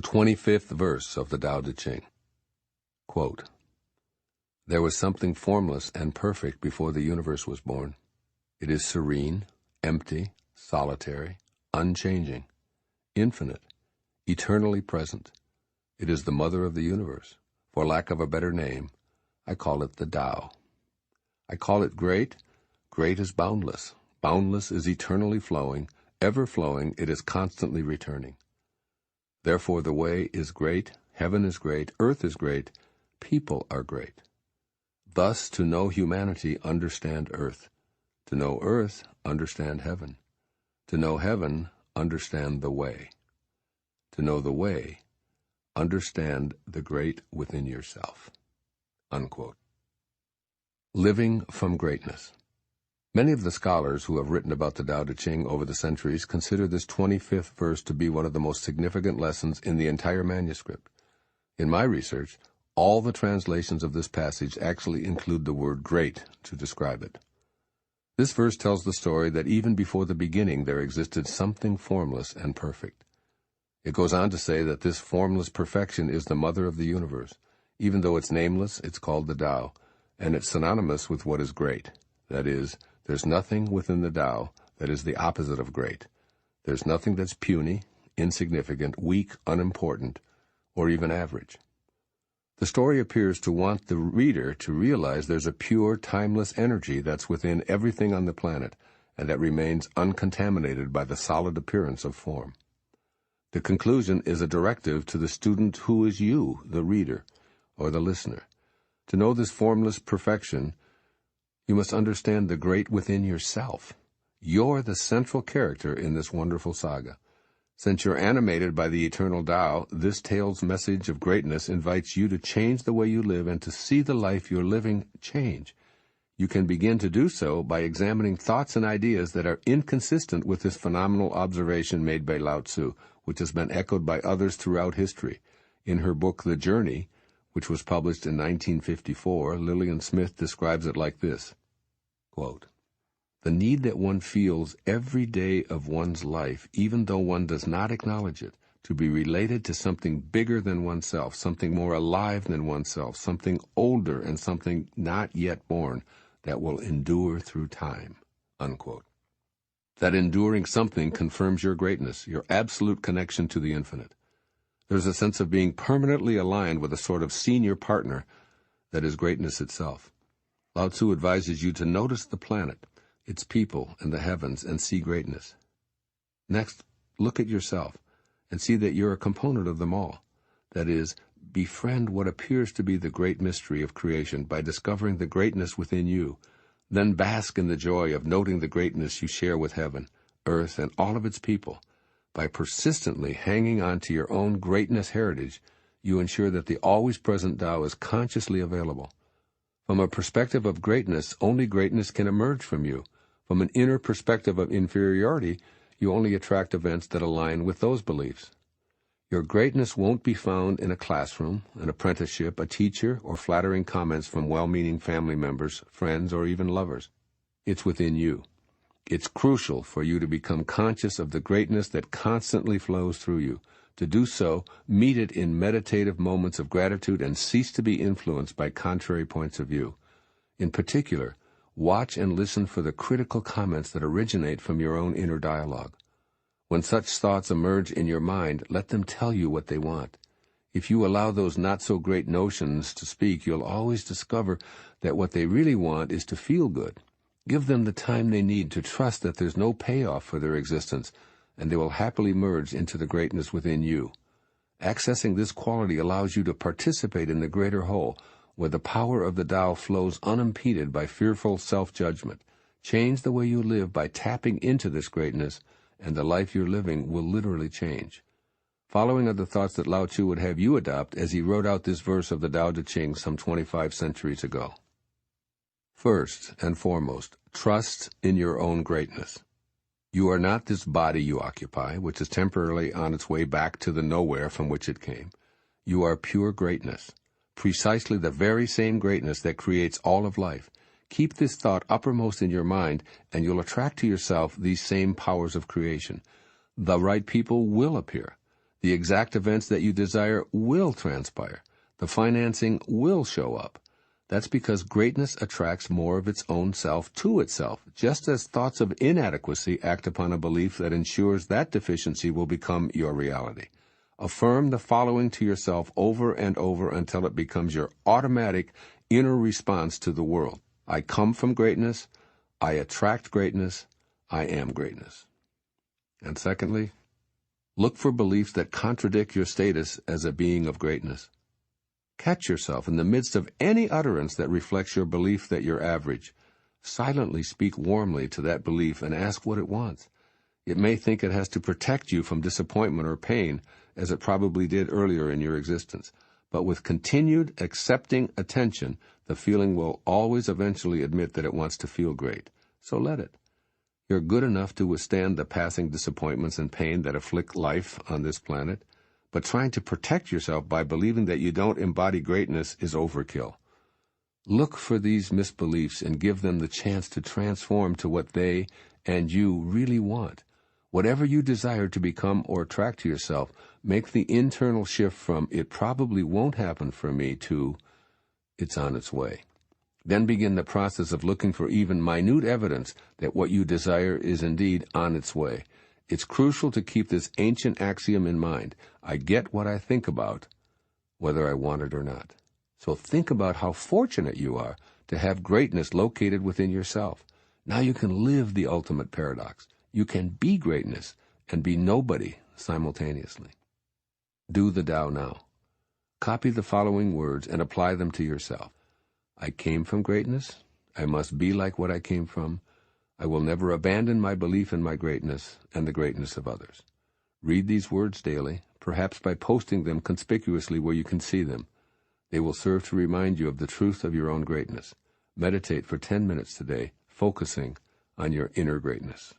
The 25th verse of the Tao Te Ching. Quote, "There was something formless and perfect before the universe was born. It is serene, empty, solitary, unchanging, infinite, eternally present. It is the mother of the universe. For lack of a better name, I call it the Tao. I call it great. Great is boundless. Boundless is eternally flowing. Ever flowing, it is constantly returning. Therefore the way is great, heaven is great, earth is great, people are great. Thus, to know humanity, understand earth. To know earth, understand heaven. To know heaven, understand the way. To know the way, understand the great within yourself." Unquote. Living from greatness. Many of the scholars who have written about the Tao Te Ching over the centuries consider this 25th verse to be one of the most significant lessons in the entire manuscript. In my research, all the translations of this passage actually include the word great to describe it. This verse tells the story that even before the beginning there existed something formless and perfect. It goes on to say that this formless perfection is the mother of the universe. Even though it's nameless, it's called the Tao, and it's synonymous with what is great. That is, there's nothing within the Tao that is the opposite of great. There's nothing that's puny, insignificant, weak, unimportant, or even average. The story appears to want the reader to realize there's a pure, timeless energy that's within everything on the planet, and that remains uncontaminated by the solid appearance of form. The conclusion is a directive to the student who is you, the reader, or the listener. To know this formless perfection, you must understand the great within yourself. You're the central character in this wonderful saga. Since you're animated by the eternal Tao, this tale's message of greatness invites you to change the way you live and to see the life you're living change. You can begin to do so by examining thoughts and ideas that are inconsistent with this phenomenal observation made by Lao Tzu, which has been echoed by others throughout history. In her book, The Journey, which was published in 1954, Lillian Smith describes it like this, quote, "The need that one feels every day of one's life, even though one does not acknowledge it, to be related to something bigger than oneself, something more alive than oneself, something older and something not yet born, that will endure through time." Unquote. That enduring something confirms your greatness, your absolute connection to the infinite. There's a sense of being permanently aligned with a sort of senior partner that is greatness itself. Lao Tzu advises you to notice the planet, its people, and the heavens, and see greatness. Next, look at yourself and see that you're a component of them all. That is, befriend what appears to be the great mystery of creation by discovering the greatness within you. Then bask in the joy of noting the greatness you share with heaven, earth, and all of its people. By persistently hanging on to your own greatness heritage, you ensure that the always-present Tao is consciously available. From a perspective of greatness, only greatness can emerge from you. From an inner perspective of inferiority, you only attract events that align with those beliefs. Your greatness won't be found in a classroom, an apprenticeship, a teacher, or flattering comments from well-meaning family members, friends, or even lovers. It's within you. It's crucial for you to become conscious of the greatness that constantly flows through you. To do so, meet it in meditative moments of gratitude and cease to be influenced by contrary points of view. In particular, watch and listen for the critical comments that originate from your own inner dialogue. When such thoughts emerge in your mind, let them tell you what they want. If you allow those not-so-great notions to speak, you'll always discover that what they really want is to feel good. Give them the time they need to trust that there's no payoff for their existence, and they will happily merge into the greatness within you. Accessing this quality allows you to participate in the greater whole, where the power of the Tao flows unimpeded by fearful self-judgment. Change the way you live by tapping into this greatness, and the life you're living will literally change. Following are the thoughts that Lao Tzu would have you adopt as he wrote out this verse of the Tao Te Ching some 25 centuries ago. First and foremost, trust in your own greatness. You are not this body you occupy, which is temporarily on its way back to the nowhere from which it came. You are pure greatness, precisely the very same greatness that creates all of life. Keep this thought uppermost in your mind, and you'll attract to yourself these same powers of creation. The right people will appear. The exact events that you desire will transpire. The financing will show up. That's because greatness attracts more of its own self to itself, just as thoughts of inadequacy act upon a belief that ensures that deficiency will become your reality. Affirm the following to yourself over and over until it becomes your automatic inner response to the world. I come from greatness. I attract greatness. I am greatness. And secondly, look for beliefs that contradict your status as a being of greatness. Catch yourself in the midst of any utterance that reflects your belief that you're average. Silently speak warmly to that belief and ask what it wants. It may think it has to protect you from disappointment or pain, as it probably did earlier in your existence. But with continued accepting attention, the feeling will always eventually admit that it wants to feel great. So let it. You're good enough to withstand the passing disappointments and pain that afflict life on this planet, but trying to protect yourself by believing that you don't embody greatness is overkill. Look for these misbeliefs and give them the chance to transform to what they and you really want. Whatever you desire to become or attract to yourself, make the internal shift from "it probably won't happen for me" to "it's on its way." Then begin the process of looking for even minute evidence that what you desire is indeed on its way. It's crucial to keep this ancient axiom in mind. I get what I think about, whether I want it or not. So think about how fortunate you are to have greatness located within yourself. Now you can live the ultimate paradox. You can be greatness and be nobody simultaneously. Do the Tao now. Copy the following words and apply them to yourself. I came from greatness. I must be like what I came from. I will never abandon my belief in my greatness and the greatness of others. Read these words daily, perhaps by posting them conspicuously where you can see them. They will serve to remind you of the truth of your own greatness. Meditate for 10 minutes today, focusing on your inner greatness.